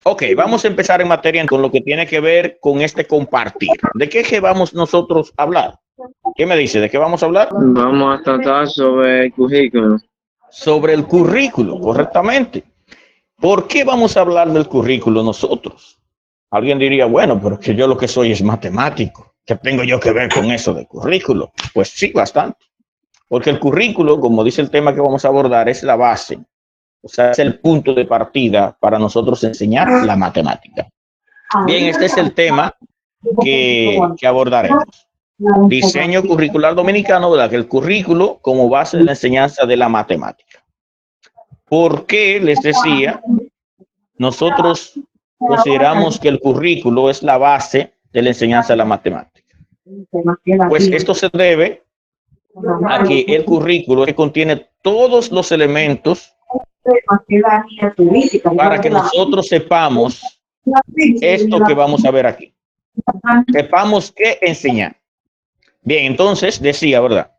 Ok, vamos a empezar en materia con lo que tiene que ver con este compartir. ¿De qué es que vamos nosotros a hablar? ¿Qué me dice? ¿De qué vamos a hablar? Vamos a tratar sobre el currículum. Sobre el currículo, correctamente. ¿Por qué vamos a hablar del currículo nosotros? Alguien diría, bueno, pero que yo lo que soy es matemático. ¿Qué tengo yo que ver con eso del currículo? Pues sí, bastante. Porque el currículo, como dice el tema que vamos a abordar, es la base. O sea, es el punto de partida para nosotros enseñar la matemática. Bien, este es el tema que abordaremos. Diseño curricular dominicano, ¿verdad? Que el currículo como base de la enseñanza de la matemática. ¿Por qué les decía? Nosotros consideramos que el currículo es la base de la enseñanza de la matemática. Pues esto se debe a que el currículo contiene todos los elementos para que nosotros sepamos esto que vamos a ver aquí. Sepamos qué enseñar. Bien, entonces decía, ¿verdad?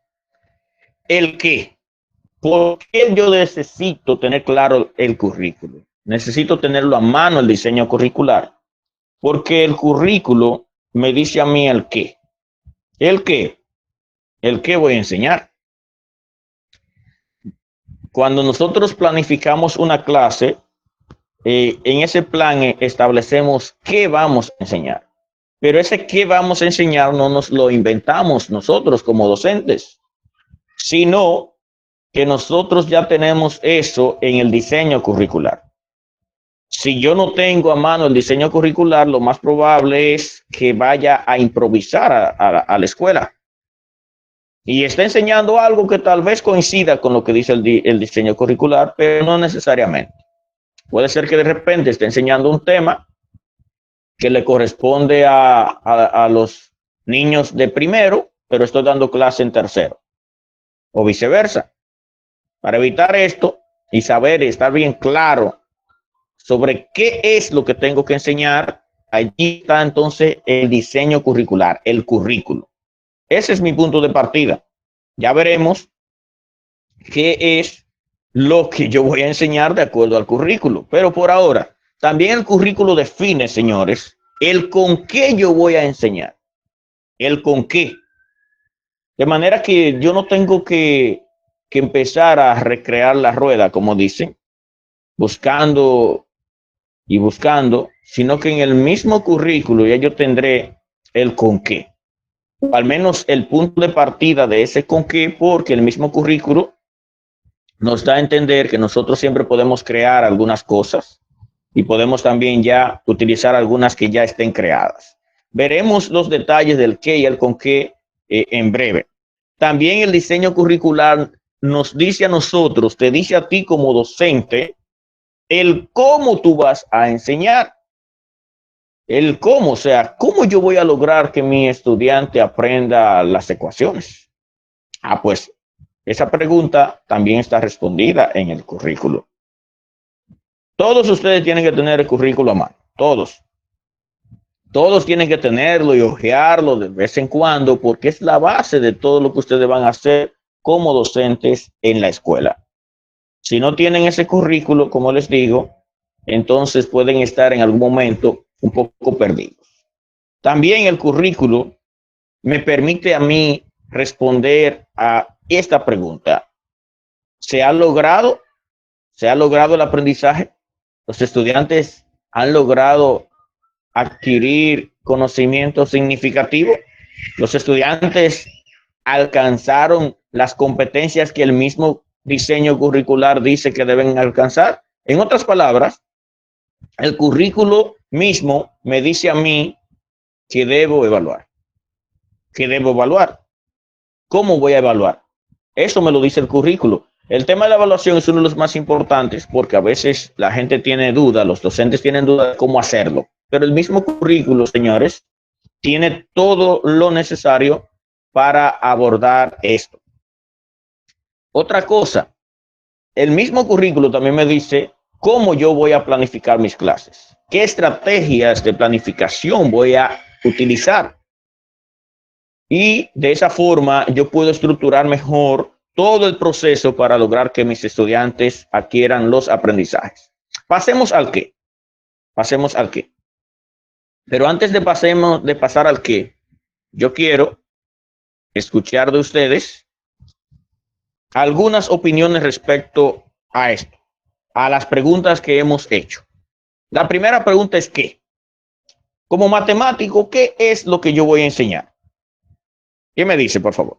El qué. ¿Por qué yo necesito tener claro el currículo? Necesito tenerlo a mano, el diseño curricular, porque el currículo me dice a mí el qué. ¿El qué? ¿El qué voy a enseñar? Cuando nosotros planificamos una clase, en ese plan establecemos qué vamos a enseñar. Pero ese qué vamos a enseñar no nos lo inventamos nosotros como docentes, sino que nosotros ya tenemos eso en el diseño curricular. Si yo no tengo a mano el diseño curricular, lo más probable es que vaya a improvisar a la escuela y está enseñando algo que tal vez coincida con lo que dice el diseño curricular, pero no necesariamente. Puede ser que de repente esté enseñando un tema que le corresponde a los niños de primero, pero estoy dando clase en tercero, o viceversa. Para evitar esto y saber y estar bien claro sobre qué es lo que tengo que enseñar, allí está entonces el diseño curricular, el currículo. Ese es mi punto de partida. Ya veremos qué es lo que yo voy a enseñar de acuerdo al currículo. Pero por ahora, también el currículo define, señores, el con qué yo voy a enseñar. El con qué. De manera que yo no tengo que empezar a recrear la rueda, como dicen, buscando y buscando, sino que en el mismo currículo ya yo tendré el con qué. O al menos el punto de partida de ese con qué, porque el mismo currículo nos da a entender que nosotros siempre podemos crear algunas cosas y podemos también ya utilizar algunas que ya estén creadas. Veremos los detalles del qué y el con qué en breve. También el diseño curricular nos dice a nosotros, te dice a ti como docente, el cómo tú vas a enseñar. El cómo, o sea, cómo yo voy a lograr que mi estudiante aprenda las ecuaciones. Pues esa pregunta también está respondida en el currículo. Todos ustedes tienen que tener el currículo a mano, todos. Todos tienen que tenerlo y hojearlo de vez en cuando porque es la base de todo lo que ustedes van a hacer como docentes en la escuela. Si no tienen ese currículo, como les digo, entonces pueden estar en algún momento un poco perdidos. También el currículo me permite a mí responder a esta pregunta. ¿Se ha logrado? ¿Se ha logrado el aprendizaje? ¿Los estudiantes han logrado adquirir conocimiento significativo? ¿Los estudiantes alcanzaron las competencias que el mismo diseño curricular dice que deben alcanzar? En otras palabras, el currículo mismo me dice a mí que debo evaluar. ¿Qué debo evaluar? ¿Cómo voy a evaluar? Eso me lo dice el currículo. El tema de la evaluación es uno de los más importantes porque a veces la gente tiene duda, los docentes tienen duda de cómo hacerlo. Pero el mismo currículo, señores, tiene todo lo necesario para abordar esto. Otra cosa, el mismo currículo también me dice cómo yo voy a planificar mis clases, qué estrategias de planificación voy a utilizar. Y de esa forma yo puedo estructurar mejor todo el proceso para lograr que mis estudiantes adquieran los aprendizajes. Pasemos al qué. pasemos al qué. Pero antes de pasar al qué, yo quiero escuchar de ustedes algunas opiniones respecto a esto, a las preguntas que hemos hecho. La primera pregunta es ¿qué? Como matemático, ¿qué es lo que yo voy a enseñar? ¿Qué me dice, por favor?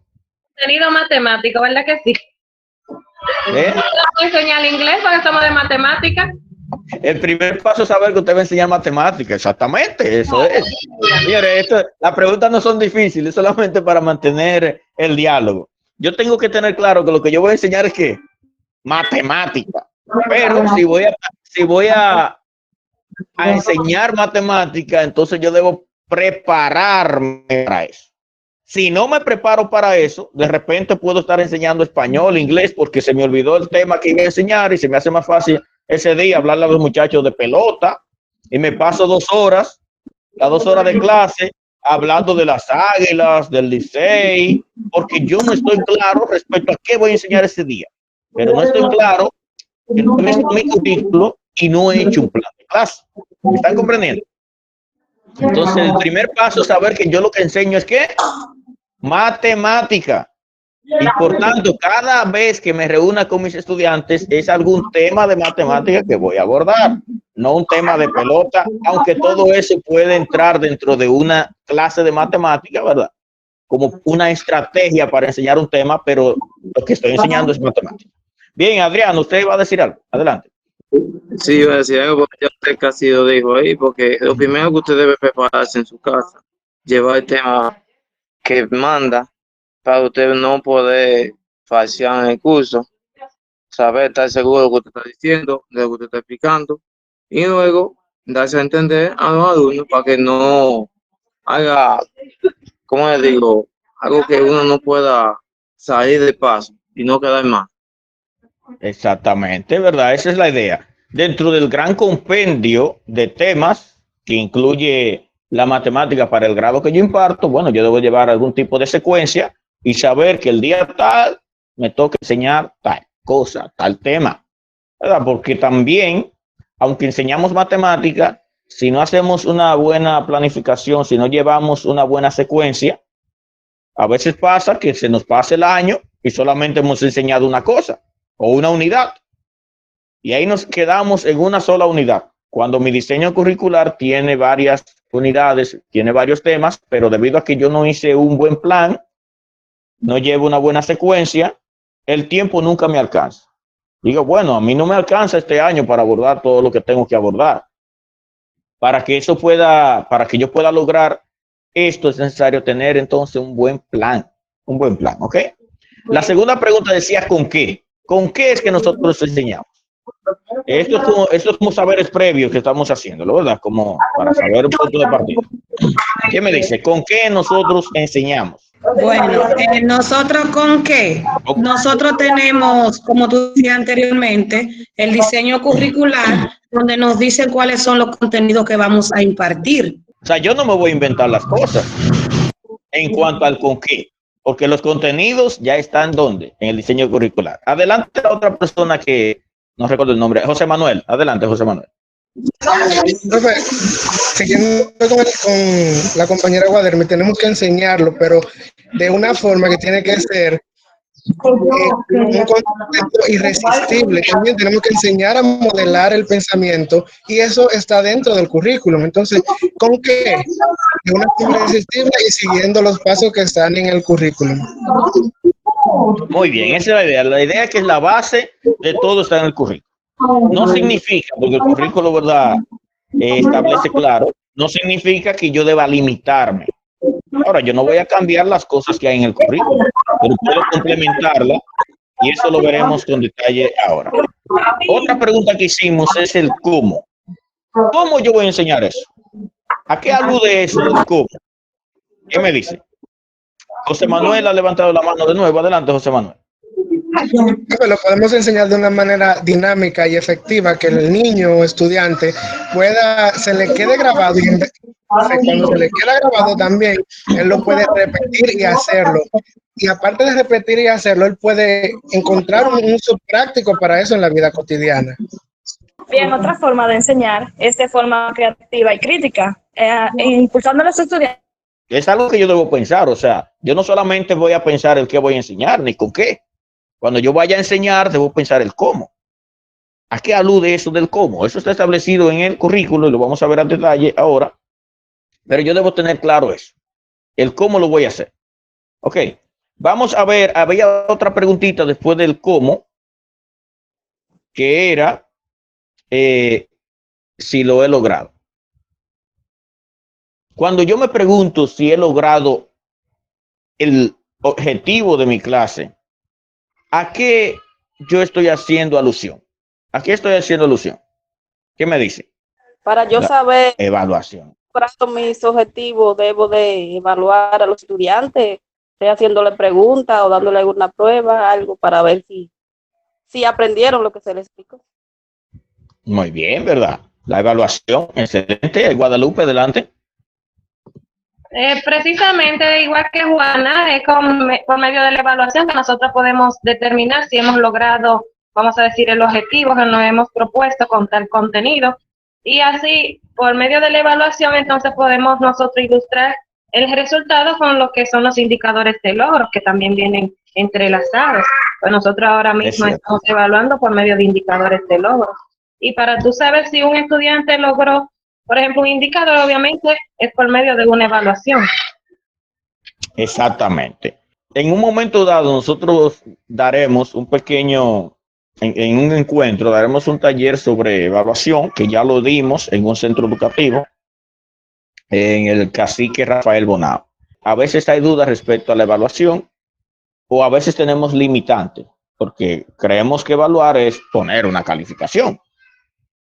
Contenido matemático, ¿verdad que sí? ¿Eh? ¿Vamos a enseñar inglés porque estamos de matemática? El primer paso es saber que usted va a enseñar matemáticas, exactamente, eso es. Señores, las preguntas no son difíciles, es solamente para mantener el diálogo. Yo tengo que tener claro que lo que yo voy a enseñar es que matemática, pero si voy a enseñar matemática, entonces yo debo prepararme para eso. Si no me preparo para eso, de repente puedo estar enseñando español, inglés, porque se me olvidó el tema que iba a enseñar y se me hace más fácil ese día hablarle a los muchachos de pelota y me paso 2 horas, las 2 horas de clase, hablando de las Águilas, del Licey, porque yo no estoy claro respecto a qué voy a enseñar ese día. Pero no estoy claro que no he visto mi currículo y no he hecho un plan de clase. ¿Me están comprendiendo? Entonces, el primer paso es saber que yo lo que enseño es que matemática. Y por tanto, cada vez que me reúna con mis estudiantes es algún tema de matemática que voy a abordar, no un tema de pelota, aunque todo eso puede entrar dentro de una clase de matemática, ¿verdad? Como una estrategia para enseñar un tema, pero lo que estoy enseñando es matemática. Bien, Adrián, usted va a decir algo. Adelante. Sí, iba a decir algo porque ya usted casi lo dijo ahí, porque lo primero que usted debe prepararse en su casa, llevar el tema que manda para usted no poder falsear en el curso, saber, estar seguro de lo que usted está diciendo, de lo que usted está explicando, y luego darse a entender a los alumnos para que no haga, ¿cómo le digo? Algo que uno no pueda salir de paso y no quedar mal. Exactamente, ¿verdad? Esa es la idea. Dentro del gran compendio de temas que incluye la matemática para el grado que yo imparto, bueno, yo debo llevar algún tipo de secuencia y saber que el día tal me toca enseñar tal cosa, tal tema, ¿verdad? Porque también, aunque enseñamos matemática, si no hacemos una buena planificación, si no llevamos una buena secuencia, a veces pasa que se nos pasa el año y solamente hemos enseñado una cosa o una unidad. Y ahí nos quedamos en una sola unidad. Cuando mi diseño curricular tiene varias unidades, tiene varios temas, pero debido a que yo no hice un buen plan, no llevo una buena secuencia, el tiempo nunca me alcanza. Digo, bueno, a mí no me alcanza este año para abordar todo lo que tengo que abordar. Para que yo pueda lograr esto es necesario tener entonces un buen plan, ¿ok? La segunda pregunta decía, ¿con qué? ¿Con qué es que nosotros enseñamos? Esto es como saberes previos que estamos haciendo, ¿verdad? Como para saber un punto de partida. ¿Qué me dice? ¿Con qué nosotros enseñamos? Bueno, ¿nosotros con qué? Nosotros tenemos, como tú decías anteriormente, el diseño curricular, donde nos dicen cuáles son los contenidos que vamos a impartir. O sea, yo no me voy a inventar las cosas en cuanto al con qué, porque los contenidos ya están ¿dónde? En el diseño curricular. Adelante la otra persona que no recuerdo el nombre, José Manuel. Adelante, José Manuel. Profe, siguiendo con la compañera Guadermi, tenemos que enseñarlo, pero de una forma que tiene que ser un concepto irresistible. También tenemos que enseñar a modelar el pensamiento y eso está dentro del currículum. Entonces, ¿con qué? De una forma irresistible y siguiendo los pasos que están en el currículum. Muy bien, esa es la idea. La idea es que la base de todo está en el currículum. No significa, porque el currículo, ¿verdad? Establece claro, no significa que yo deba limitarme. Ahora, yo no voy a cambiar las cosas que hay en el currículo, pero puedo complementarla y eso lo veremos con detalle ahora. Otra pregunta que hicimos es el cómo. ¿Cómo yo voy a enseñar eso? ¿A qué alude eso del cómo? ¿Qué me dice? José Manuel ha levantado la mano de nuevo. Adelante, José Manuel. Lo podemos enseñar de una manera dinámica y efectiva que el niño o estudiante se le quede grabado y cuando se le queda grabado también, él lo puede repetir y hacerlo. Y aparte de repetir y hacerlo, él puede encontrar un uso práctico para eso en la vida cotidiana. Bien, otra forma de enseñar es de forma creativa y crítica, impulsando a los estudiantes. Es algo que yo debo pensar, o sea, yo no solamente voy a pensar el qué voy a enseñar, ni con qué. Cuando yo vaya a enseñar, debo pensar el cómo. ¿A qué alude eso del cómo? Eso está establecido en el currículo y lo vamos a ver a detalle ahora, pero yo debo tener claro eso, el cómo lo voy a hacer. Ok, vamos a ver, había otra preguntita después del cómo, que era si lo he logrado. Cuando yo me pregunto si he logrado el objetivo de mi clase, ¿a qué yo estoy haciendo alusión? ¿A qué estoy haciendo alusión? ¿Qué me dice? Para yo saber Evaluación. mis objetivos, debo de evaluar a los estudiantes, haciéndole preguntas o dándole alguna prueba, algo para ver si aprendieron lo que se les explicó. Muy bien, ¿verdad? La evaluación, excelente. Guadalupe, adelante. Precisamente, igual que Juana, es por medio de la evaluación que nosotros podemos determinar si hemos logrado, vamos a decir, el objetivo que nos hemos propuesto con tal contenido. Y así, por medio de la evaluación, entonces podemos nosotros ilustrar el resultado con lo que son los indicadores de logros, que también vienen entrelazados. Pues nosotros ahora mismo estamos evaluando por medio de indicadores de logros. Y para tú saber si un estudiante logró, por ejemplo, un indicador, obviamente, es por medio de una evaluación. Exactamente. En un momento dado, nosotros daremos un pequeño, en un encuentro, daremos un taller sobre evaluación, que ya lo dimos en un centro educativo, en el Cacique Rafael Bonao. A veces hay dudas respecto a la evaluación, o a veces tenemos limitantes, porque creemos que evaluar es poner una calificación.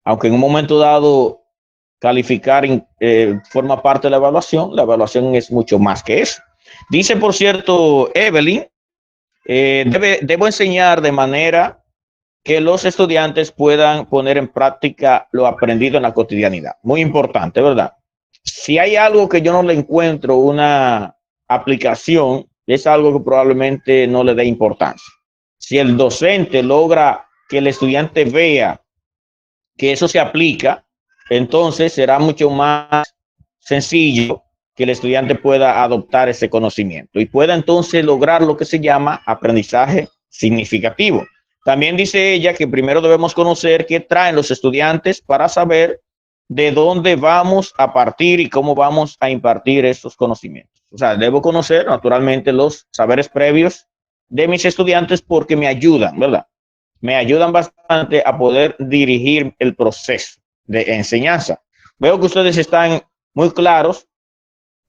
Aunque en un momento dado calificar forma parte de la evaluación es mucho más que eso. Dice, por cierto, Evelyn, debo enseñar de manera que los estudiantes puedan poner en práctica lo aprendido en la cotidianidad. Muy importante, ¿verdad? Si hay algo que yo no le encuentro una aplicación, es algo que probablemente no le dé importancia. Si el docente logra que el estudiante vea que eso se aplica, entonces será mucho más sencillo que el estudiante pueda adoptar ese conocimiento y pueda entonces lograr lo que se llama aprendizaje significativo. También dice ella que primero debemos conocer qué traen los estudiantes para saber de dónde vamos a partir y cómo vamos a impartir esos conocimientos. O sea, debo conocer naturalmente los saberes previos de mis estudiantes porque me ayudan, ¿verdad? Me ayudan bastante a poder dirigir el proceso de enseñanza. Veo que ustedes están muy claros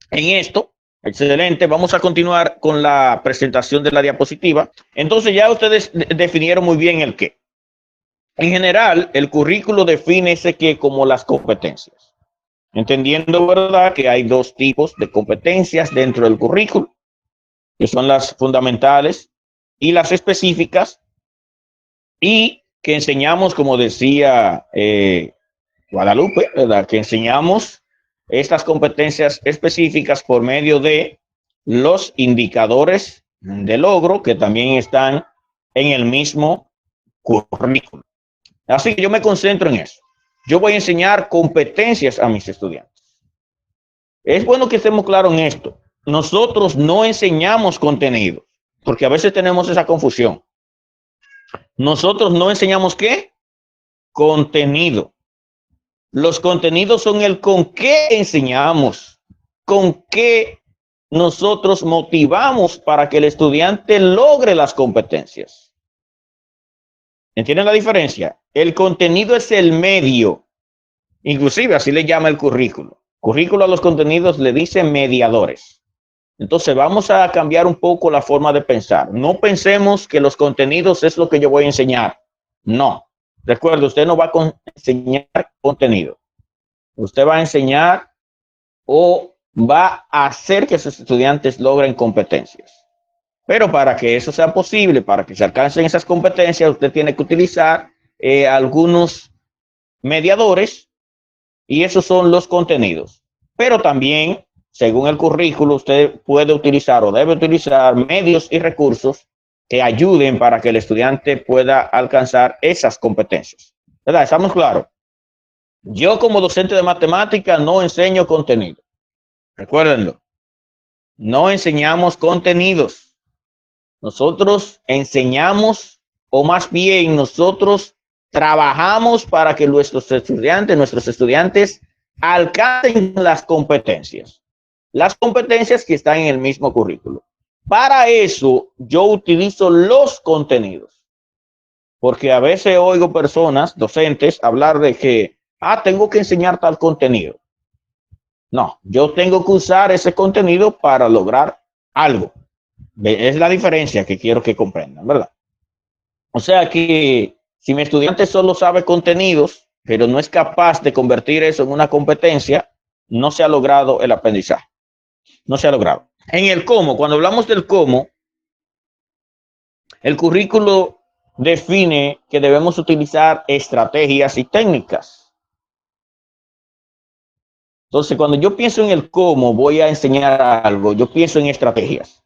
en esto. Excelente. Vamos a continuar con la presentación de la diapositiva. Entonces ya ustedes definieron muy bien el qué. En general, el currículo define ese qué como las competencias. Entendiendo, ¿verdad?, que hay dos tipos de competencias dentro del currículo, que son las fundamentales y las específicas, y que enseñamos, como decía Guadalupe, ¿verdad?, que enseñamos estas competencias específicas por medio de los indicadores de logro que también están en el mismo currículo. Así que yo me concentro en eso. Yo voy a enseñar competencias a mis estudiantes. Es bueno que estemos claros en esto. Nosotros no enseñamos contenidos, porque a veces tenemos esa confusión. Nosotros no enseñamos ¿qué? Contenido. Los contenidos son el con qué enseñamos, con qué nosotros motivamos para que el estudiante logre las competencias. ¿Entienden la diferencia? El contenido es el medio. Inclusive así le llama el currículo. Currículo a los contenidos le dice mediadores. Entonces vamos a cambiar un poco la forma de pensar. No pensemos que los contenidos es lo que yo voy a enseñar. No. Recuerde, usted no va a enseñar contenido. Usted va a enseñar o va a hacer que sus estudiantes logren competencias. Pero para que eso sea posible, para que se alcancen esas competencias, usted tiene que utilizar algunos mediadores y esos son los contenidos. Pero también, según el currículo, usted puede utilizar o debe utilizar medios y recursos que ayuden para que el estudiante pueda alcanzar esas competencias. ¿Verdad? ¿Estamos claros? Yo como docente de matemática no enseño contenido. Recuérdenlo. No enseñamos contenidos. Nosotros enseñamos, o más bien nosotros trabajamos para que nuestros estudiantes alcancen las competencias que están en el mismo currículo. Para eso yo utilizo los contenidos, porque a veces oigo personas, docentes, hablar de que, tengo que enseñar tal contenido. No, yo tengo que usar ese contenido para lograr algo. Es la diferencia que quiero que comprendan, ¿verdad? O sea que si mi estudiante solo sabe contenidos, pero no es capaz de convertir eso en una competencia, no se ha logrado el aprendizaje. No se ha logrado. En el cómo, cuando hablamos del cómo, el currículo define que debemos utilizar estrategias y técnicas. Entonces, cuando yo pienso en el cómo voy a enseñar algo, yo pienso en estrategias.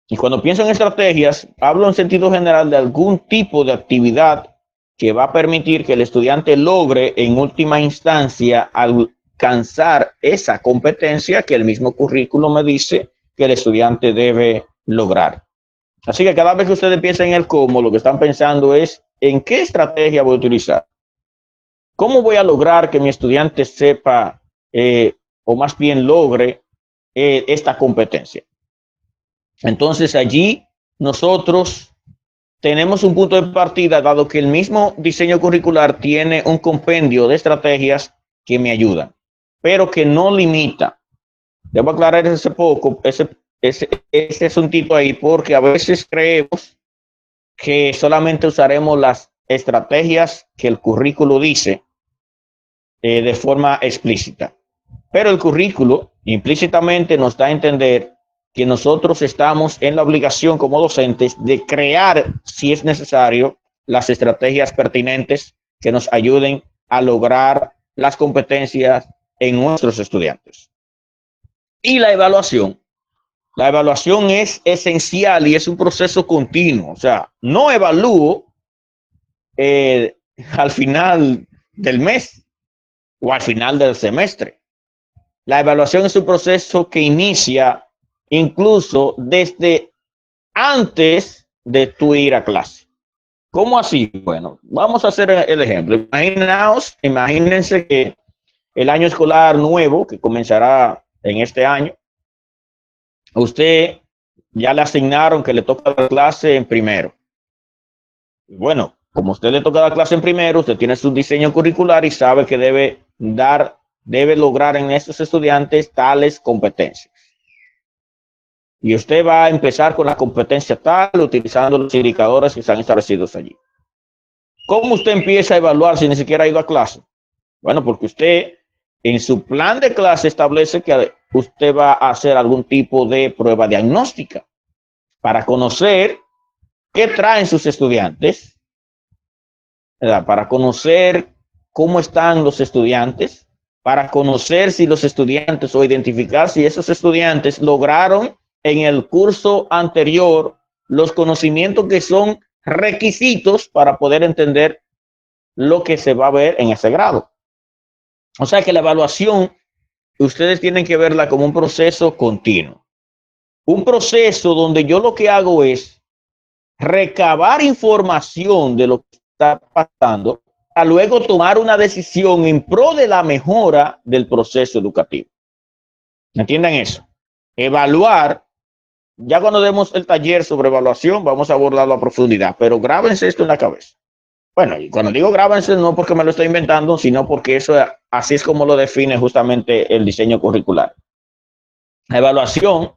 Y cuando pienso en estrategias, hablo en sentido general de algún tipo de actividad que va a permitir que el estudiante logre en última instancia alcanzar esa competencia que el mismo currículo me dice que el estudiante debe lograr. Así que cada vez que ustedes piensen en el cómo, lo que están pensando es en qué estrategia voy a utilizar. ¿Cómo voy a lograr que mi estudiante sepa o más bien logre esta competencia? Entonces allí nosotros tenemos un punto de partida, dado que el mismo diseño curricular tiene un compendio de estrategias que me ayudan, pero que no limita. Debo aclarar ese asuntito ahí, porque a veces creemos que solamente usaremos las estrategias que el currículo dice de forma explícita. Pero el currículo implícitamente nos da a entender que nosotros estamos en la obligación como docentes de crear, si es necesario, las estrategias pertinentes que nos ayuden a lograr las competencias en nuestros estudiantes. Y la evaluación es esencial y es un proceso continuo. O sea, no evalúo al final del mes o al final del semestre. La evaluación es un proceso que inicia incluso desde antes de tu ir a clase. ¿Cómo así? Bueno, vamos a hacer el ejemplo. Imagínense que el año escolar nuevo que comenzará en este año, usted ya le asignaron que le toca la clase en primero. Bueno, como usted le toca la clase en primero, usted tiene su diseño curricular y sabe que debe lograr en esos estudiantes tales competencias. Y usted va a empezar con la competencia tal, utilizando los indicadores que están establecidos allí. ¿Cómo usted empieza a evaluar si ni siquiera ha ido a clase? Bueno, porque usted en su plan de clase establece que usted va a hacer algún tipo de prueba diagnóstica para conocer qué traen sus estudiantes, ¿verdad? Para conocer cómo están los estudiantes, para conocer si los estudiantes o identificar si esos estudiantes lograron en el curso anterior los conocimientos que son requisitos para poder entender lo que se va a ver en ese grado. O sea que la evaluación ustedes tienen que verla como un proceso continuo. Un proceso donde yo lo que hago es recabar información de lo que está pasando para luego tomar una decisión en pro de la mejora del proceso educativo. ¿Entienden eso? Evaluar. Ya cuando demos el taller sobre evaluación, vamos a abordarlo a profundidad, pero grábense esto en la cabeza. Bueno, y cuando digo grábense, no porque me lo estoy inventando, sino porque eso así es como lo define justamente el diseño curricular. La evaluación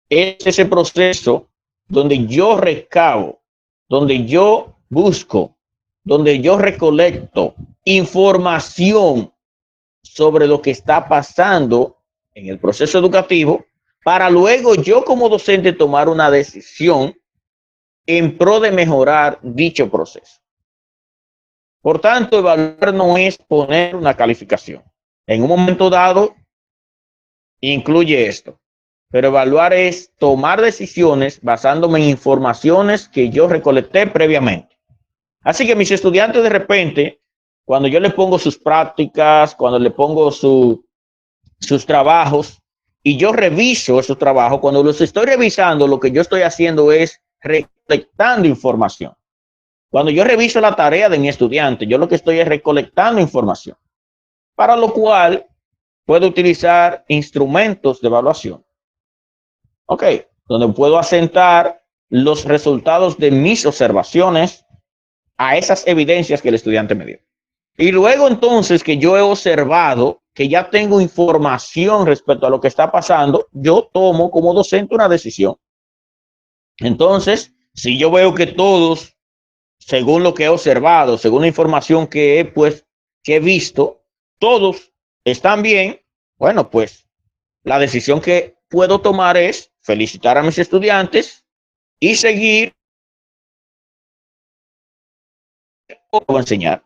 es ese proceso donde yo recabo, donde yo busco, donde yo recolecto información sobre lo que está pasando en el proceso educativo, para luego yo como docente tomar una decisión en pro de mejorar dicho proceso. Por tanto, evaluar no es poner una calificación. En un momento dado, incluye esto. Pero evaluar es tomar decisiones basándome en informaciones que yo recolecté previamente. Así que mis estudiantes de repente cuando yo le pongo sus prácticas, cuando le pongo sus trabajos, y yo reviso esos trabajos, cuando los estoy revisando, lo que yo estoy haciendo es recolectando información. Cuando yo reviso la tarea de mi estudiante, yo lo que estoy es recolectando información, para lo cual puedo utilizar instrumentos de evaluación. Ok, donde puedo asentar los resultados de mis observaciones a esas evidencias que el estudiante me dio. Y luego entonces que yo he observado, que ya tengo información respecto a lo que está pasando, yo tomo como docente una decisión. Entonces, si yo veo que todos, según lo que he observado, según la información que he visto, todos están bien, bueno, pues la decisión que puedo tomar es felicitar a mis estudiantes y seguir o enseñar.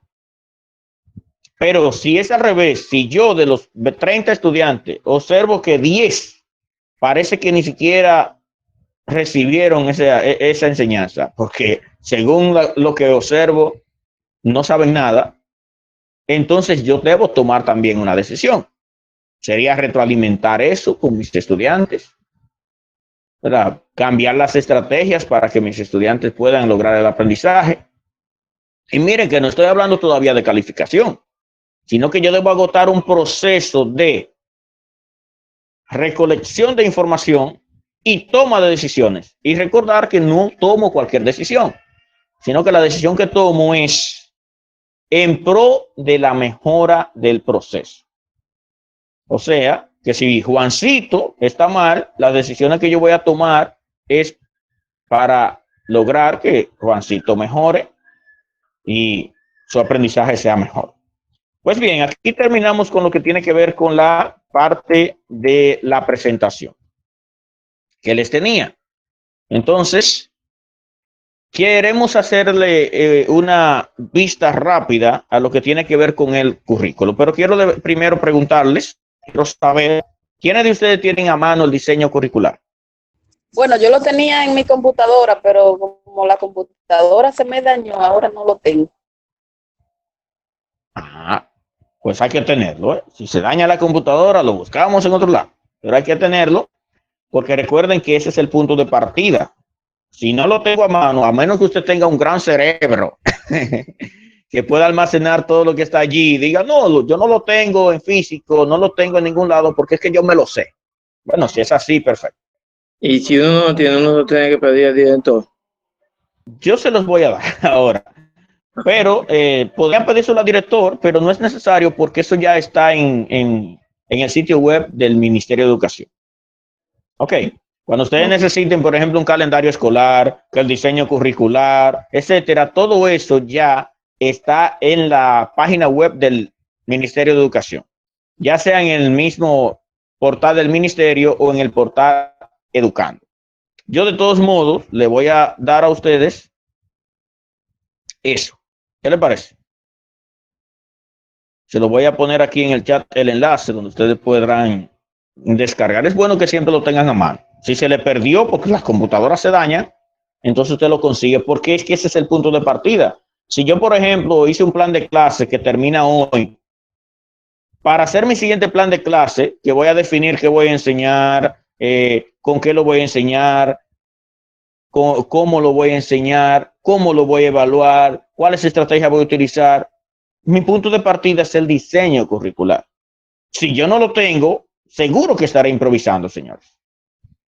Pero si es al revés, si yo de los 30 estudiantes observo que 10 parece que ni siquiera recibieron esa enseñanza, porque según lo que observo no saben nada, entonces yo debo tomar también una decisión. Sería retroalimentar eso con mis estudiantes, ¿verdad? Cambiar las estrategias para que mis estudiantes puedan lograr el aprendizaje. Y miren que no estoy hablando todavía de calificación, sino que yo debo agotar un proceso de recolección de información y toma de decisiones. Y recordar que no tomo cualquier decisión, sino que la decisión que tomo es en pro de la mejora del proceso. O sea, que si Juancito está mal, las decisiones que yo voy a tomar es para lograr que Juancito mejore y su aprendizaje sea mejor. Pues bien, aquí terminamos con lo que tiene que ver con la parte de la presentación que les tenía. Entonces, queremos hacerle una vista rápida a lo que tiene que ver con el currículo, pero quiero primero preguntarles, quiero saber, ¿quiénes de ustedes tienen a mano el diseño curricular? Bueno, yo lo tenía en mi computadora, pero como la computadora se me dañó, ahora no lo tengo. Ah, pues hay que tenerlo, ¿eh? Si se daña la computadora, lo buscamos en otro lado, pero hay que tenerlo, porque recuerden que ese es el punto de partida. Si no lo tengo a mano, a menos que usted tenga un gran cerebro que pueda almacenar todo lo que está allí, diga, no, yo no lo tengo en físico, no lo tengo en ningún lado, porque es que yo me lo sé. Bueno, si es así, perfecto. Y si uno no tiene, uno lo tiene que pedir al director. Yo se los voy a dar ahora, pero podrían pedírselo al director, pero no es necesario porque eso ya está en el sitio web del Ministerio de Educación. Ok, cuando ustedes necesiten, por ejemplo, un calendario escolar, el diseño curricular, etcétera, todo eso ya está en la página web del Ministerio de Educación, ya sea en el mismo portal del ministerio o en el portal Educando. Yo de todos modos le voy a dar a ustedes eso. ¿Qué les parece? Se lo voy a poner aquí en el chat el enlace donde ustedes podrán descargar. Es bueno que siempre lo tengan a mano. Si se le perdió porque las computadoras se dañan, entonces usted lo consigue, porque es que ese es el punto de partida. Si yo, por ejemplo, hice un plan de clase que termina hoy, para hacer mi siguiente plan de clase, que voy a definir qué voy a enseñar, con qué lo voy a enseñar, cómo lo voy a enseñar, cómo lo voy a evaluar, cuáles estrategias voy a utilizar. Mi punto de partida es el diseño curricular. Si yo no lo tengo, seguro que estaré improvisando, señores.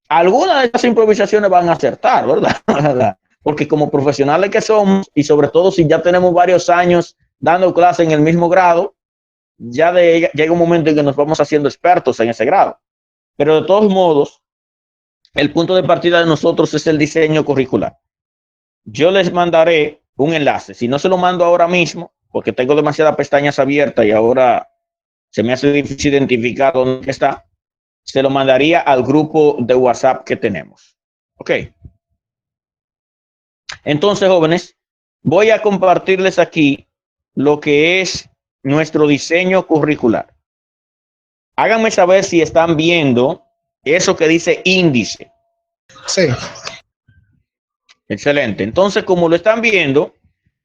Algunas de esas improvisaciones van a acertar, ¿verdad? Porque como profesionales que somos, y sobre todo si ya tenemos varios años dando clases en el mismo grado, ya llega un momento en que nos vamos haciendo expertos en ese grado. Pero de todos modos, el punto de partida de nosotros es el diseño curricular. Yo les mandaré un enlace. Si no se lo mando ahora mismo, porque tengo demasiadas pestañas abiertas y ahora se me hace difícil identificar dónde está, se lo mandaría al grupo de WhatsApp que tenemos. Ok. Entonces, jóvenes, voy a compartirles aquí lo que es nuestro diseño curricular. Háganme saber si están viendo eso que dice índice. Sí. Excelente. Entonces, como lo están viendo,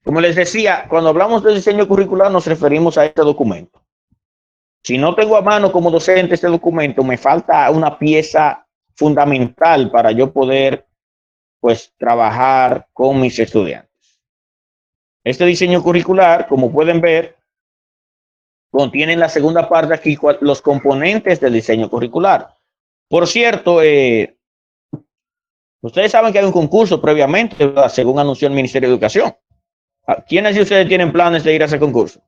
Como les decía, cuando hablamos de diseño curricular nos referimos a este documento. Si no tengo a mano como docente este documento, me falta una pieza fundamental para yo poder, pues, trabajar con mis estudiantes. Este diseño curricular, como pueden ver, contiene en la segunda parte aquí los componentes del diseño curricular. Por cierto, ustedes saben que hay un concurso previamente, ¿verdad? Según anunció el Ministerio de Educación. ¿Quiénes de ustedes tienen planes de ir a ese concurso?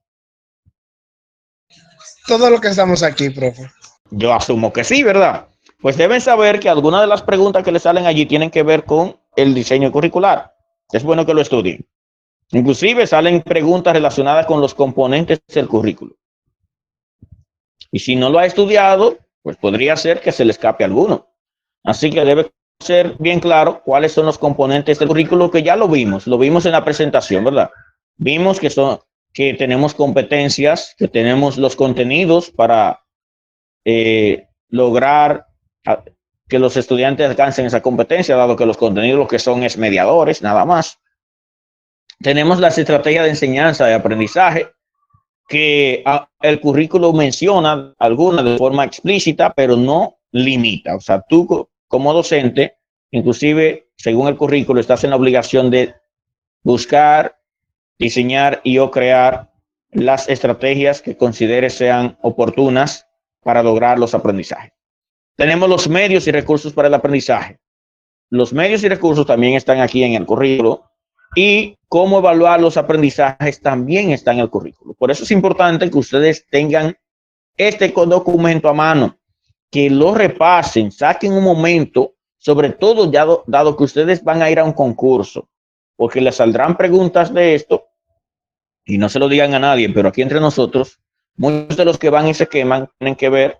Todo lo que estamos aquí, profe. Yo asumo que sí, ¿verdad? Pues deben saber que algunas de las preguntas que les salen allí tienen que ver con el diseño curricular. Es bueno que lo estudien. Inclusive salen preguntas relacionadas con los componentes del currículo. Y si no lo ha estudiado, pues podría ser que se le escape alguno. Así que debe ser bien claro cuáles son los componentes del currículo, que ya lo vimos en la presentación, ¿verdad? Vimos que tenemos competencias, que tenemos los contenidos para lograr que los estudiantes alcancen esa competencia, dado que los contenidos lo que son es mediadores, nada más. Tenemos las estrategias de enseñanza y aprendizaje, que el currículo menciona algunas de forma explícita, pero no limita. O sea, tú como docente, inclusive según el currículo, estás en la obligación de buscar, diseñar y o crear las estrategias que consideres sean oportunas para lograr los aprendizajes. Tenemos los medios y recursos para el aprendizaje. Los medios y recursos también están aquí en el currículo, y cómo evaluar los aprendizajes también está en el currículo. Por eso es importante que ustedes tengan este documento a mano, que lo repasen, saquen un momento, sobre todo ya dado que ustedes van a ir a un concurso, porque les saldrán preguntas de esto, y no se lo digan a nadie, pero aquí entre nosotros, muchos de los que van y se queman tienen que ver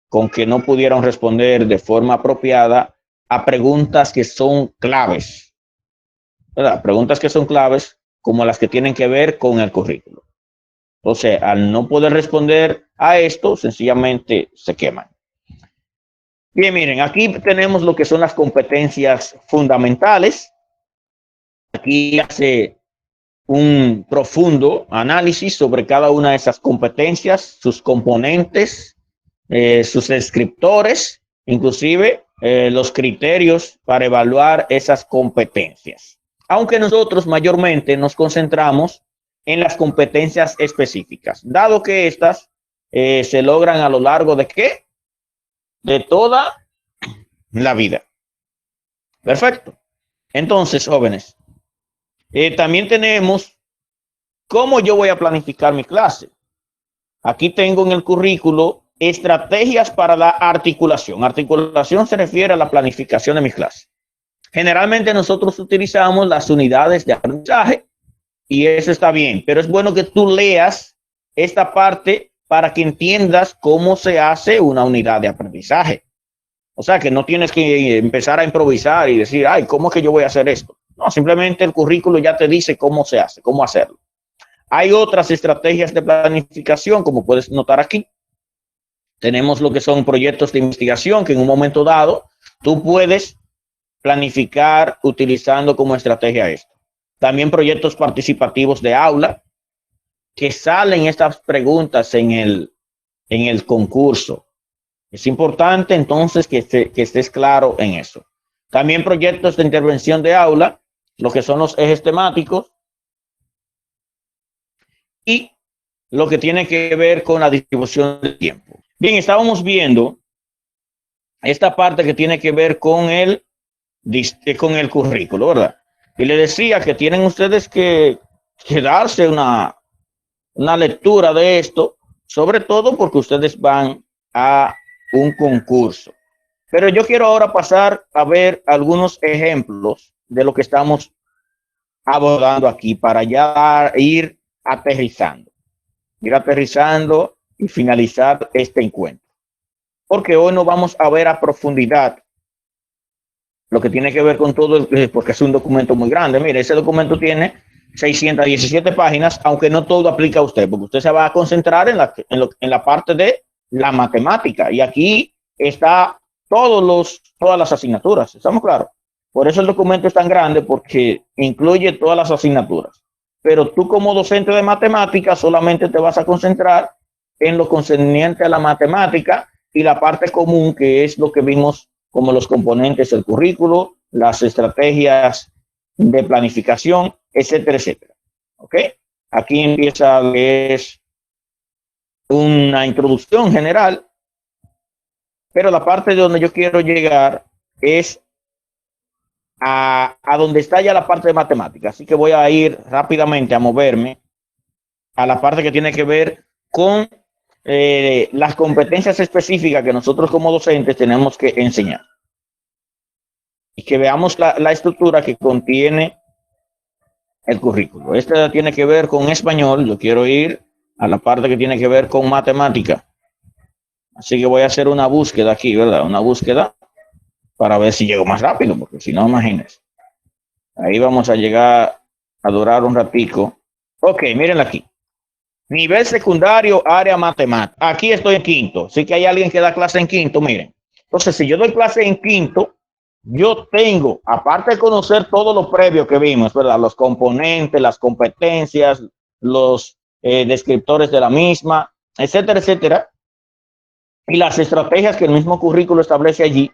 con que no pudieron responder de forma apropiada a preguntas que son claves, ¿verdad? Preguntas que son claves, como las que tienen que ver con el currículo. O sea, al no poder responder a esto, sencillamente se queman. Bien, miren, aquí tenemos lo que son las competencias fundamentales. Aquí hace un profundo análisis sobre cada una de esas competencias, sus componentes, sus descriptores, inclusive los criterios para evaluar esas competencias. Aunque nosotros mayormente nos concentramos en las competencias específicas, dado que estas se logran a lo largo de ¿qué? De toda la vida. Perfecto. Entonces, jóvenes, también tenemos cómo yo voy a planificar mi clase. Aquí tengo en el currículo estrategias para la articulación. Articulación se refiere a la planificación de mi clase. Generalmente nosotros utilizamos las unidades de aprendizaje y eso está bien, pero es bueno que tú leas esta parte para que entiendas cómo se hace una unidad de aprendizaje. O sea, que no tienes que empezar a improvisar y decir, ay, ¿cómo es que yo voy a hacer esto? No, simplemente el currículo ya te dice cómo se hace, cómo hacerlo. Hay otras estrategias de planificación, como puedes notar aquí. Tenemos lo que son proyectos de investigación, que en un momento dado tú puedes planificar utilizando como estrategia esto. También proyectos participativos de aula, que salen estas preguntas en el concurso. Es importante entonces que estés claro en eso. También proyectos de intervención de aula, lo que son los ejes temáticos, y lo que tiene que ver con la distribución del tiempo. Bien, estábamos viendo esta parte que tiene que ver con el currículo, ¿verdad? Y le decía que tienen ustedes que darse una lectura de esto, sobre todo porque ustedes van a un concurso. Pero yo quiero ahora pasar a ver algunos ejemplos de lo que estamos abordando aquí para ya ir aterrizando y finalizar este encuentro. Porque hoy no vamos a ver a profundidad lo que tiene que ver con todo, porque es un documento muy grande. Mire, ese documento tiene 617 páginas, aunque no todo aplica a usted, porque usted se va a concentrar en la parte de la matemática. Y aquí está todas las asignaturas, ¿estamos claros? Por eso el documento es tan grande, porque incluye todas las asignaturas. pero tú como docente de matemáticas solamente te vas a concentrar en lo concerniente a la matemática y la parte común, que es lo que vimos como los componentes del currículo, las estrategias de planificación, etcétera, etcétera. ¿Ok? Aquí empieza lo que es una introducción general, pero la parte de donde yo quiero llegar es a donde está ya la parte de matemáticas. Así que voy a ir rápidamente a moverme a la parte que tiene que ver con las competencias específicas que nosotros como docentes tenemos que enseñar. Y que veamos la estructura que contiene el currículo. Esta tiene que ver con español. Yo quiero ir a la parte que tiene que ver con matemática. Así que voy a hacer una búsqueda aquí, ¿verdad? Una búsqueda para ver si llego más rápido, porque si no, imagínense. Ahí vamos a llegar a durar un ratico. Ok, mírenla aquí. Nivel secundario, área matemática. Aquí estoy en quinto. Así que hay alguien que da clase en quinto, miren. Entonces, si yo doy clase en quinto, yo tengo, aparte de conocer todo lo previo que vimos, ¿verdad? Los componentes, las competencias, los descriptores de la misma, etcétera, etcétera. Y las estrategias que el mismo currículo establece allí.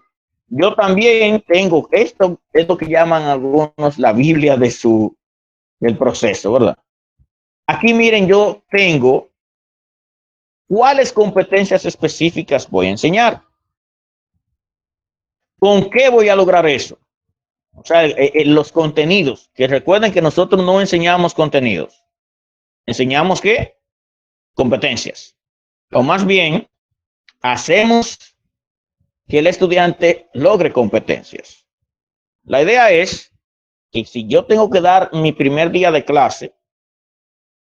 Yo también tengo esto que llaman algunos la Biblia del proceso, ¿verdad? Aquí miren, yo tengo cuáles competencias específicas voy a enseñar. ¿Con qué voy a lograr eso? O sea, los contenidos, que recuerden que nosotros no enseñamos contenidos. Enseñamos ¿qué? Competencias. O más bien, hacemos que el estudiante logre competencias. La idea es que si yo tengo que dar mi primer día de clase,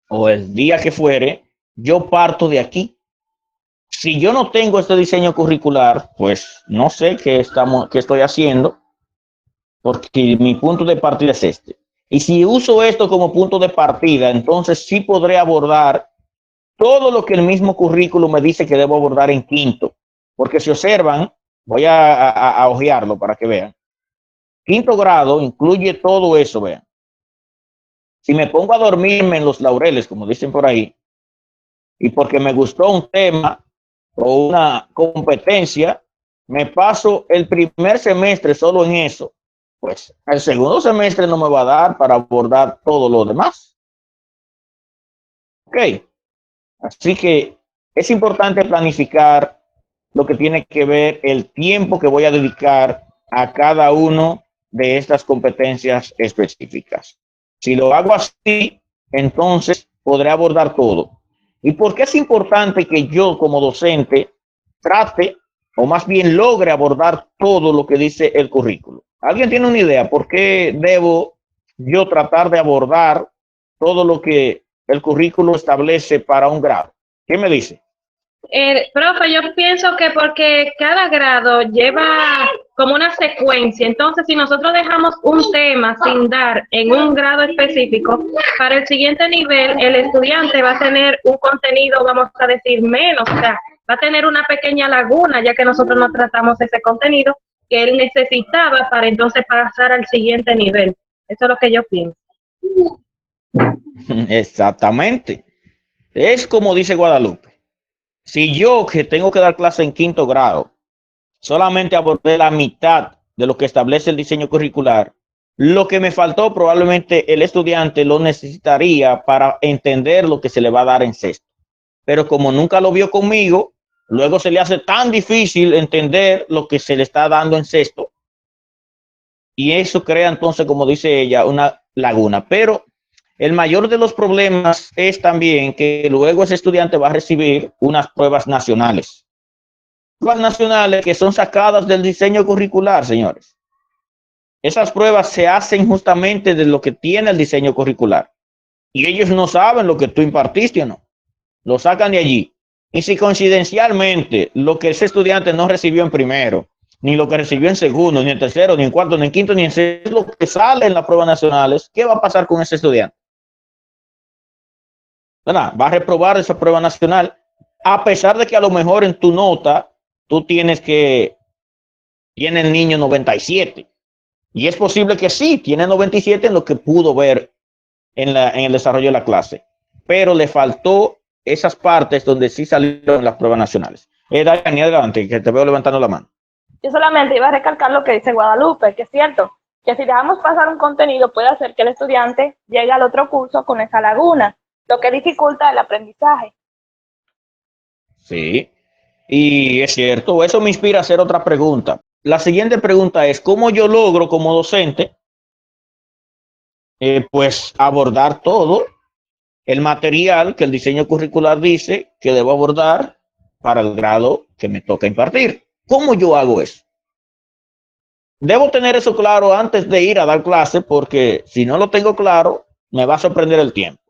o el día que fuere, yo parto de aquí. Si yo no tengo este diseño curricular, pues no sé qué estoy haciendo, porque mi punto de partida es este. Y si uso esto como punto de partida, entonces sí podré abordar todo lo que el mismo currículo me dice que debo abordar en quinto. Porque si observan, voy a ojearlo para que vean. Quinto grado incluye todo eso, vean. Si me pongo a dormirme en los laureles, como dicen por ahí, y porque me gustó un tema o una competencia, me paso el primer semestre solo en eso, pues el segundo semestre no me va a dar para abordar todo lo demás. Ok, así que es importante planificar lo que tiene que ver el tiempo que voy a dedicar a cada uno de estas competencias específicas. Si lo hago así, entonces podré abordar todo. ¿Y por qué es importante que yo como docente trate o más bien logre abordar todo lo que dice el currículo? ¿Alguien tiene una idea por qué debo yo tratar de abordar todo lo que el currículo establece para un grado? ¿Qué me dice? Profe, yo pienso que porque cada grado lleva como una secuencia, entonces si nosotros dejamos un tema sin dar en un grado específico, para el siguiente nivel el estudiante va a tener un contenido, vamos a decir, menos, o sea, va a tener una pequeña laguna, ya que nosotros no tratamos ese contenido que él necesitaba para entonces pasar al siguiente nivel. Eso es lo que yo pienso. Exactamente. Es como dice Guadalupe. Si yo que tengo que dar clase en quinto grado, solamente abordé la mitad de lo que establece el diseño curricular, lo que me faltó probablemente el estudiante lo necesitaría para entender lo que se le va a dar en sexto. Pero como nunca lo vio conmigo, luego se le hace tan difícil entender lo que se le está dando en sexto. Y eso crea entonces, como dice ella, una laguna. Pero el mayor de los problemas es también que luego ese estudiante va a recibir unas pruebas nacionales. Pruebas nacionales que son sacadas del diseño curricular, señores. Esas pruebas se hacen justamente de lo que tiene el diseño curricular. Y ellos no saben lo que tú impartiste o no. Lo sacan de allí. Y si coincidencialmente lo que ese estudiante no recibió en primero, ni lo que recibió en segundo, ni en tercero, ni en cuarto, ni en quinto, ni en sexto, lo que sale en las pruebas nacionales, ¿qué va a pasar con ese estudiante? ¿Verdad? Va a reprobar esa prueba nacional, a pesar de que a lo mejor en tu nota tú tiene el niño 97. Y es posible que sí, tiene 97 en lo que pudo ver en el desarrollo de la clase, pero le faltó esas partes donde sí salieron las pruebas nacionales. Dani, adelante, que te veo levantando la mano. Yo solamente iba a recalcar lo que dice Guadalupe, que es cierto, que si dejamos pasar un contenido puede hacer que el estudiante llegue al otro curso con esa laguna, lo que dificulta el aprendizaje. Sí, y es cierto, eso me inspira a hacer otra pregunta. La siguiente pregunta es, ¿cómo yo logro como docente pues abordar todo el material que el diseño curricular dice que debo abordar para el grado que me toca impartir? ¿Cómo yo hago eso? Debo tener eso claro antes de ir a dar clase, porque si no lo tengo claro, me va a sorprender el tiempo.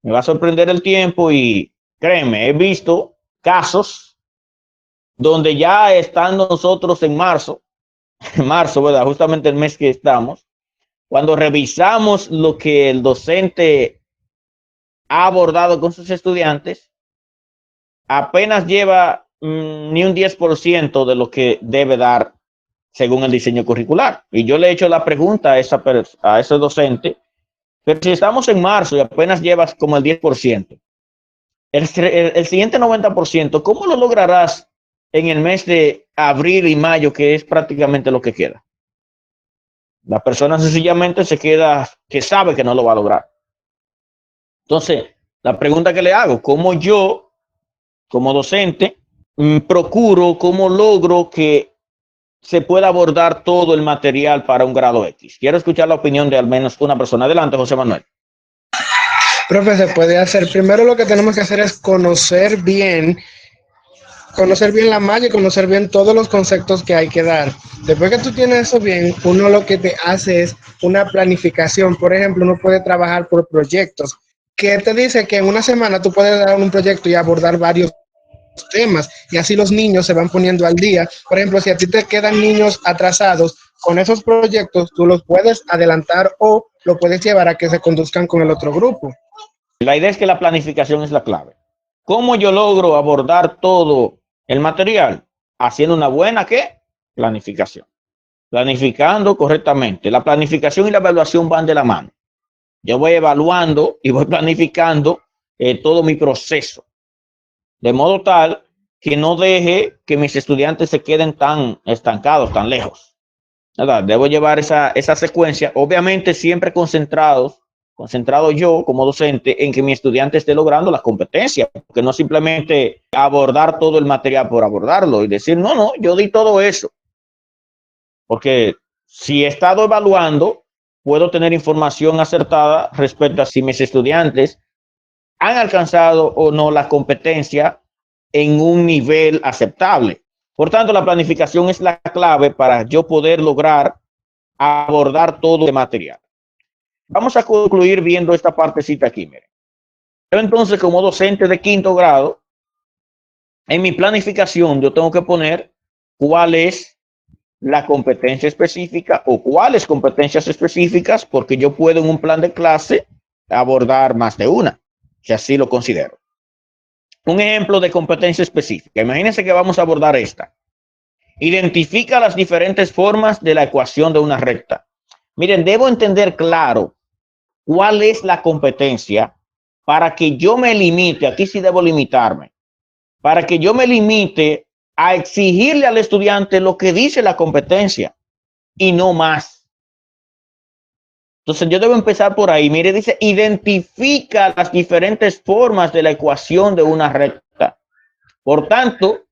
Me va a sorprender el tiempo y créeme, he visto casos donde ya estando nosotros en marzo, ¿verdad? Justamente el mes que estamos, cuando revisamos lo que el docente ha abordado con sus estudiantes, apenas lleva ni un 10% de lo que debe dar según el diseño curricular. Y yo le he hecho la pregunta a ese docente, pero si estamos en marzo y apenas llevas como el 10%, el siguiente 90%, ¿cómo lo lograrás en el mes de abril y mayo, que es prácticamente lo que queda? La persona sencillamente se queda, que sabe que no lo va a lograr. Entonces, la pregunta que le hago, ¿cómo yo, como docente, procuro, cómo logro que se pueda abordar todo el material para un grado X? Quiero escuchar la opinión de al menos una persona. Adelante, José Manuel. Profe, se puede hacer. Primero lo que tenemos que hacer es conocer bien la malla y conocer bien todos los conceptos que hay que dar. Después que tú tienes eso bien, uno lo que te hace es una planificación. Por ejemplo, uno puede trabajar por proyectos, que te dice que en una semana tú puedes dar un proyecto y abordar varios temas, y así los niños se van poniendo al día. Por ejemplo, si a ti te quedan niños atrasados, con esos proyectos tú los puedes adelantar o lo puedes llevar a que se conduzcan con el otro grupo. La idea es que la planificación es la clave. ¿Cómo yo logro abordar todo el material? Haciendo una buena, ¿qué? Planificación. Planificando correctamente. La planificación y la evaluación van de la mano. Yo voy evaluando y voy planificando todo mi proceso, de modo tal que no deje que mis estudiantes se queden tan estancados, tan lejos, ¿verdad? Debo llevar esa secuencia, obviamente siempre concentrado yo como docente en que mi estudiante esté logrando las competencias, porque no simplemente abordar todo el material por abordarlo y decir, no, yo di todo eso. Porque si he estado evaluando, puedo tener información acertada respecto a si mis estudiantes han alcanzado o no la competencia en un nivel aceptable. Por tanto, la planificación es la clave para yo poder lograr abordar todo el material. Vamos a concluir viendo esta partecita aquí, miren. Yo entonces, como docente de quinto grado, en mi planificación yo tengo que poner cuál es la competencia específica o cuáles competencias específicas, porque yo puedo en un plan de clase abordar más de una, si así lo considero. Un ejemplo de competencia específica. Imagínense que vamos a abordar esta. Identifica las diferentes formas de la ecuación de una recta. Miren, debo entender claro cuál es la competencia para que yo me limite, aquí sí debo limitarme, para que yo me limite a exigirle al estudiante lo que dice la competencia y no más. Entonces yo debo empezar por ahí. Mire, dice, identifica las diferentes formas de la ecuación de una recta. Por tanto,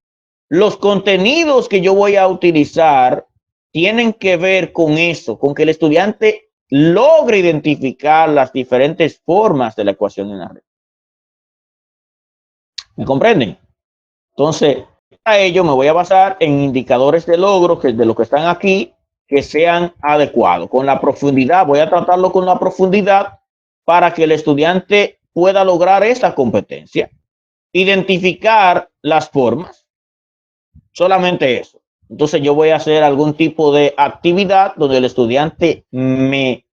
los contenidos que yo voy a utilizar tienen que ver con eso, con que el estudiante logre identificar las diferentes formas de la ecuación de una recta. ¿Me comprenden? Entonces, a ello me voy a basar en indicadores de logro, que de lo que están aquí, que sean adecuados. Con la profundidad, voy a tratarlo con la profundidad para que el estudiante pueda lograr esa competencia. Identificar las formas, solamente eso. Entonces yo voy a hacer algún tipo de actividad donde el estudiante me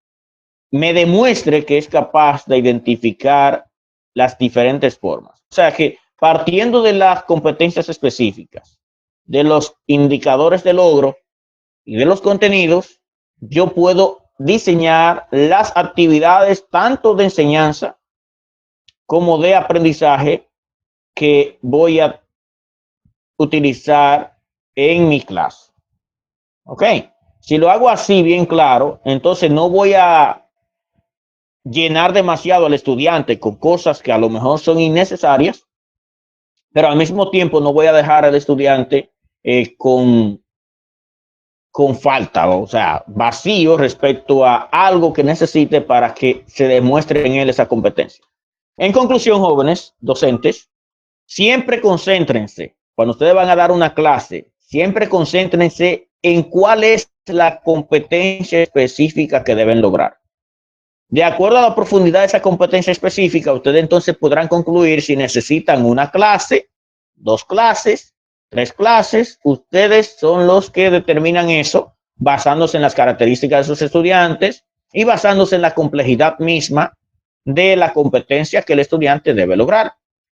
demuestre que es capaz de identificar las diferentes formas. O sea que partiendo de las competencias específicas, de los indicadores de logro y de los contenidos, yo puedo diseñar las actividades tanto de enseñanza como de aprendizaje que voy a utilizar en mi clase. ¿Ok? Si lo hago así bien claro, entonces no voy a llenar demasiado al estudiante con cosas que a lo mejor son innecesarias, pero al mismo tiempo no voy a dejar al estudiante con falta, o sea, vacío respecto a algo que necesite para que se demuestre en él esa competencia. En conclusión, jóvenes docentes, siempre concéntrense, cuando ustedes van a dar una clase, siempre concéntrense en cuál es la competencia específica que deben lograr. De acuerdo a la profundidad de esa competencia específica, ustedes entonces podrán concluir si necesitan una clase, 2 clases, 3 clases. Ustedes son los que determinan eso basándose en las características de sus estudiantes y basándose en la complejidad misma de la competencia que el estudiante debe lograr.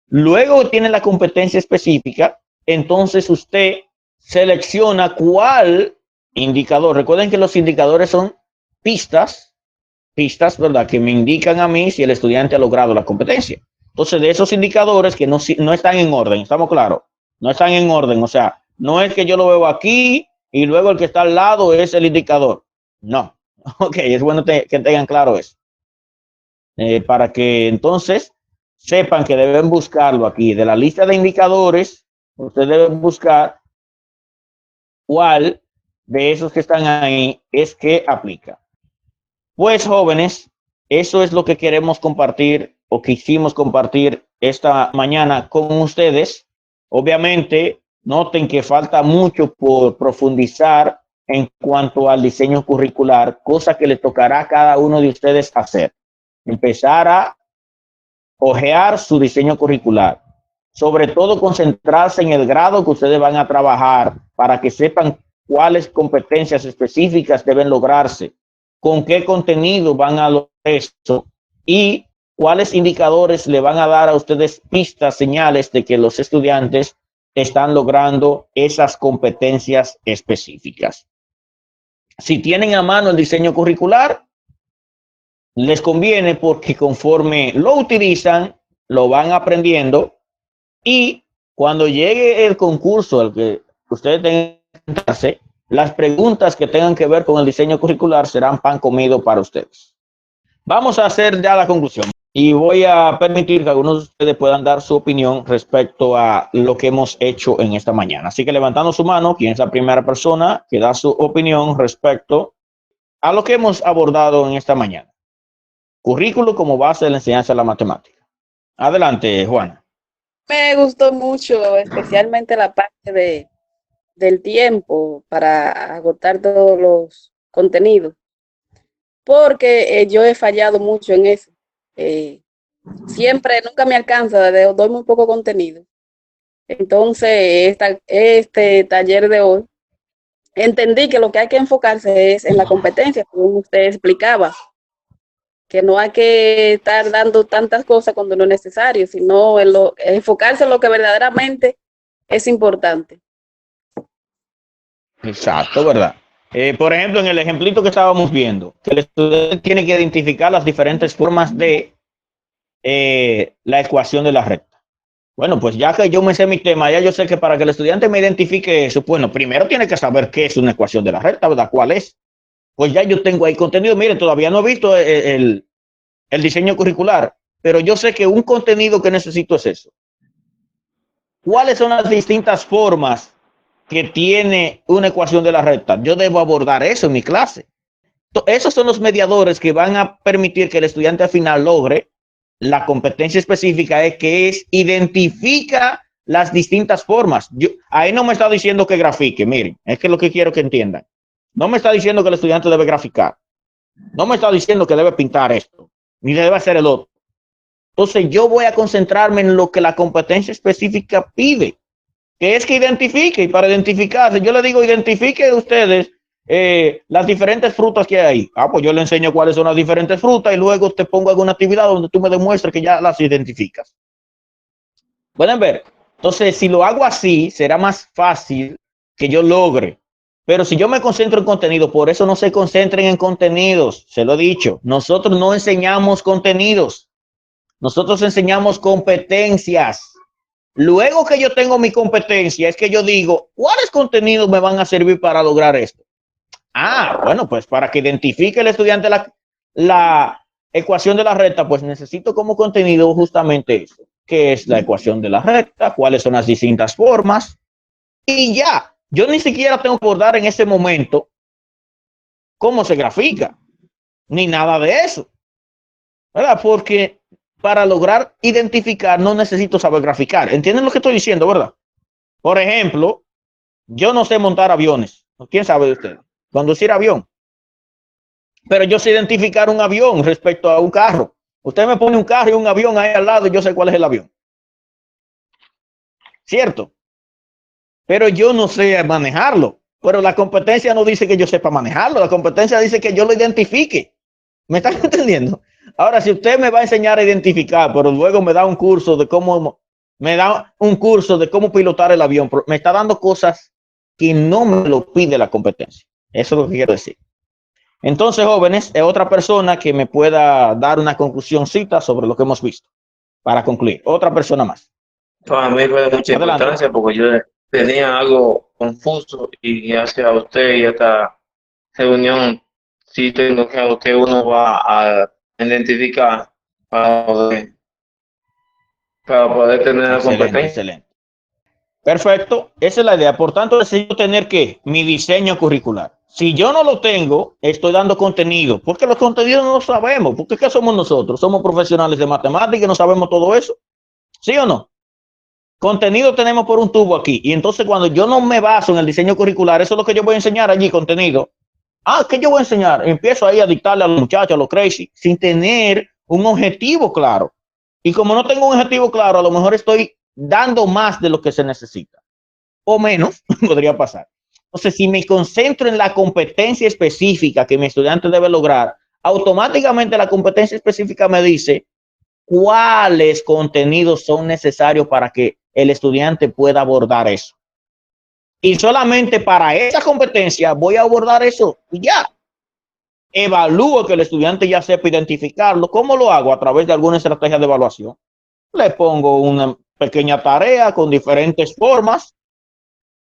Luego tiene la competencia específica, entonces usted selecciona cuál indicador. Recuerden que los indicadores son pistas, ¿verdad? Que me indican a mí si el estudiante ha logrado la competencia. Entonces, de esos indicadores que no están en orden, ¿estamos claros? No están en orden, o sea, no es que yo lo veo aquí y luego el que está al lado es el indicador. No. Ok, es bueno que tengan claro eso. Para que entonces sepan que deben buscarlo aquí. De la lista de indicadores, ustedes deben buscar cuál de esos que están ahí es que aplica. Pues jóvenes, eso es lo que queremos compartir o quisimos compartir esta mañana con ustedes. Obviamente, noten que falta mucho por profundizar en cuanto al diseño curricular, cosa que le tocará a cada uno de ustedes hacer. Empezar a ojear su diseño curricular. Sobre todo concentrarse en el grado que ustedes van a trabajar para que sepan cuáles competencias específicas deben lograrse, con qué contenido van a lograr esto y cuáles indicadores le van a dar a ustedes pistas, señales de que los estudiantes están logrando esas competencias específicas. Si tienen a mano el diseño curricular, les conviene porque conforme lo utilizan, lo van aprendiendo y cuando llegue el concurso al que ustedes tengan que hacer, las preguntas que tengan que ver con el diseño curricular serán pan comido para ustedes. Vamos a hacer ya la conclusión y voy a permitir que algunos de ustedes puedan dar su opinión respecto a lo que hemos hecho en esta mañana. Así que levantando su mano, ¿quién es la primera persona que da su opinión respecto a lo que hemos abordado en esta mañana? Currículo como base de la enseñanza de la matemática. Adelante, Juana. Me gustó mucho, especialmente la parte del tiempo para agotar todos los contenidos, porque yo he fallado mucho en eso. Siempre, nunca me alcanza, doy muy poco contenido. Entonces, este taller de hoy, entendí que lo que hay que enfocarse es en la competencia, como usted explicaba, que no hay que estar dando tantas cosas cuando no es necesario, sino enfocarse en lo que verdaderamente es importante. Exacto, ¿verdad? Por ejemplo, en el ejemplito que estábamos viendo, que el estudiante tiene que identificar las diferentes formas de la ecuación de la recta. Bueno, pues ya que yo me sé mi tema, ya yo sé que para que el estudiante me identifique eso, bueno, primero tiene que saber qué es una ecuación de la recta, ¿verdad? ¿Cuál es? Pues ya yo tengo ahí contenido. Miren, todavía no he visto el diseño curricular, pero yo sé que un contenido que necesito es eso. ¿Cuáles son las distintas formas que tiene una ecuación de la recta? Yo debo abordar eso en mi clase. Esos son los mediadores que van a permitir que el estudiante al final logre la competencia específica, que es identifica las distintas formas. Ahí no me está diciendo que grafique, miren, es que lo que quiero que entiendan. No me está diciendo que el estudiante debe graficar. No me está diciendo que debe pintar esto, ni debe hacer el otro. Entonces yo voy a concentrarme en lo que la competencia específica pide, que es que identifique, y para identificarse, yo le digo, identifique ustedes las diferentes frutas que hay ahí. Pues yo le enseño cuáles son las diferentes frutas y luego te pongo alguna actividad donde tú me demuestres que ya las identificas. ¿Pueden ver? Entonces, si lo hago así, será más fácil que yo logre Pero si yo me concentro en contenido, por eso no se concentren en contenidos, se lo he dicho, nosotros no enseñamos contenidos, nosotros enseñamos competencias. Luego que yo tengo mi competencia, es que yo digo, ¿cuáles contenidos me van a servir para lograr esto? Bueno, pues para que identifique el estudiante la ecuación de la recta, pues necesito como contenido justamente eso, que es la ecuación de la recta, cuáles son las distintas formas, y ya. Yo ni siquiera tengo que abordar en ese momento cómo se grafica, ni nada de eso, ¿verdad? Porque para lograr identificar no necesito saber graficar. ¿Entienden lo que estoy diciendo, verdad? Por ejemplo, yo no sé montar aviones. ¿Quién sabe de ustedes? Conducir avión. Pero yo sé identificar un avión respecto a un carro. Usted me pone un carro y un avión ahí al lado y yo sé cuál es el avión. ¿Cierto? Pero yo no sé manejarlo. Pero la competencia no dice que yo sepa manejarlo. La competencia dice que yo lo identifique. ¿Me están entendiendo? Ahora, si usted me va a enseñar a identificar, pero luego me da un curso de cómo pilotar el avión, me está dando cosas que no me lo pide la competencia. Eso es lo que quiero decir. Entonces, jóvenes, es otra persona que me pueda dar una conclusioncita sobre lo que hemos visto. Para concluir, otra persona más. Para mí fue de mucha Adelante. importancia porque yo tenía algo confuso y gracias a usted y a esta reunión sí tengo claro que uno va a identificar para poder tener la competencia. Excelente. Perfecto, esa es la idea. Por tanto, necesito tener mi diseño curricular. Si yo no lo tengo, estoy dando contenido, porque los contenidos no lo sabemos. Porque ¿qué somos nosotros? Somos profesionales de matemáticas y no sabemos todo eso. ¿Sí o no? Contenido tenemos por un tubo aquí. Y entonces cuando yo no me baso en el diseño curricular, eso es lo que yo voy a enseñar allí, contenido. ¿Qué yo voy a enseñar? Empiezo ahí a dictarle a los muchachos, a los crazy, sin tener un objetivo claro. Y como no tengo un objetivo claro, a lo mejor estoy dando más de lo que se necesita. O menos, podría pasar. Entonces, si me concentro en la competencia específica que mi estudiante debe lograr, automáticamente la competencia específica me dice cuáles contenidos son necesarios para que el estudiante pueda abordar eso. Y solamente para esa competencia voy a abordar eso y ya. Evalúo que el estudiante ya sepa identificarlo. ¿Cómo lo hago? A través de alguna estrategia de evaluación. Le pongo una pequeña tarea con diferentes formas,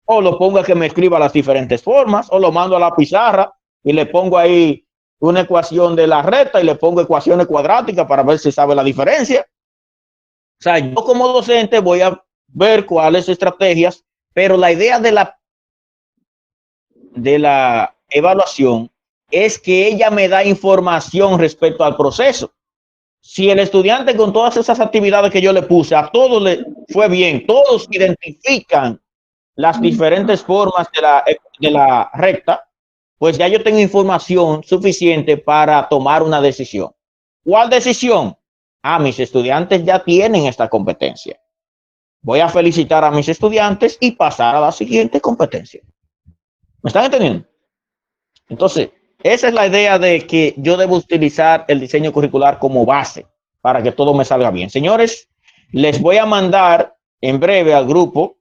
o lo pongo a que me escriba las diferentes formas, o lo mando a la pizarra y le pongo ahí una ecuación de la recta y le pongo ecuaciones cuadráticas para ver si sabe la diferencia. O sea, yo como docente voy a ver cuáles estrategias, pero la idea de la evaluación es que ella me da información respecto al proceso. Si el estudiante con todas esas actividades que yo le puse, a todos le fue bien, todos identifican las diferentes formas de la recta, pues ya yo tengo información suficiente para tomar una decisión. ¿Cuál decisión? Mis estudiantes ya tienen esta competencia. Voy a felicitar a mis estudiantes y pasar a la siguiente competencia. ¿Me están entendiendo? Entonces, esa es la idea de que yo debo utilizar el diseño curricular como base para que todo me salga bien. Señores, les voy a mandar en breve al grupo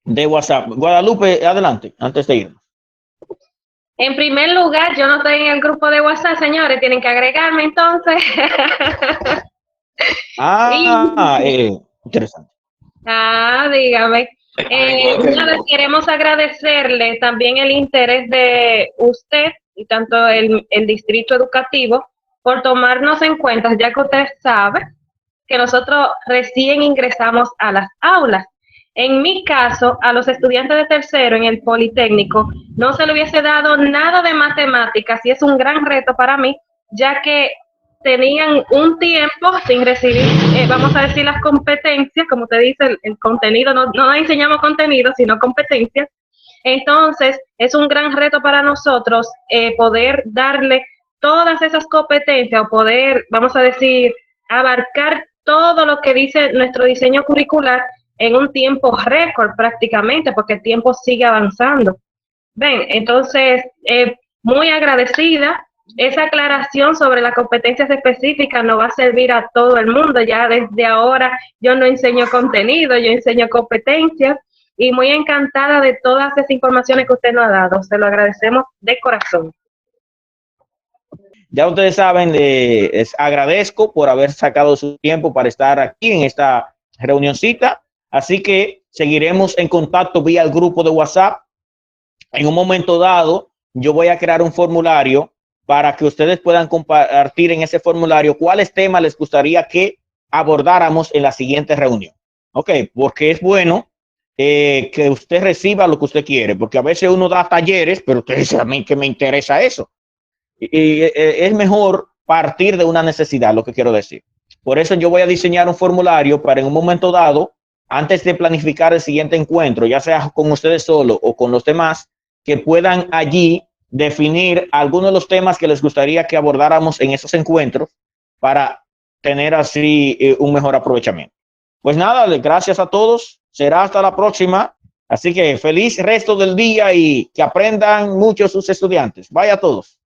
de WhatsApp. Guadalupe, adelante, antes de irnos. En primer lugar, yo no estoy en el grupo de WhatsApp, señores, tienen que agregarme entonces. Interesante. Dígame. Nada, queremos agradecerle también el interés de usted y tanto el distrito educativo por tomarnos en cuenta, ya que usted sabe que nosotros recién ingresamos a las aulas. En mi caso, a los estudiantes de tercero en el Politécnico no se le hubiese dado nada de matemáticas y es un gran reto para mí, ya que tenían un tiempo sin recibir, vamos a decir, las competencias, como te dice, el contenido, no enseñamos contenido, sino competencias. Entonces, es un gran reto para nosotros poder darle todas esas competencias o poder, vamos a decir, abarcar todo lo que dice nuestro diseño curricular en un tiempo récord prácticamente, porque el tiempo sigue avanzando. Ven, entonces, muy agradecida. Esa aclaración sobre las competencias específicas nos va a servir a todo el mundo. Ya desde ahora yo no enseño contenido, yo enseño competencias. y muy encantada de todas esas informaciones que usted nos ha dado. Se lo agradecemos de corazón. Ya ustedes saben, les agradezco por haber sacado su tiempo para estar aquí en esta reunioncita. Así que seguiremos en contacto vía el grupo de WhatsApp. En un momento dado, yo voy a crear un formulario para que ustedes puedan compartir en ese formulario cuáles temas les gustaría que abordáramos en la siguiente reunión. Ok, porque es bueno que usted reciba lo que usted quiere, porque a veces uno da talleres, pero usted dice a mí que me interesa eso. Y es mejor partir de una necesidad, lo que quiero decir. Por eso yo voy a diseñar un formulario para en un momento dado, antes de planificar el siguiente encuentro, ya sea con ustedes solo o con los demás, que puedan allí definir algunos de los temas que les gustaría que abordáramos en esos encuentros para tener así un mejor aprovechamiento. Pues nada, gracias a todos. Será hasta la próxima. Así que feliz resto del día y que aprendan mucho sus estudiantes. Vaya a todos.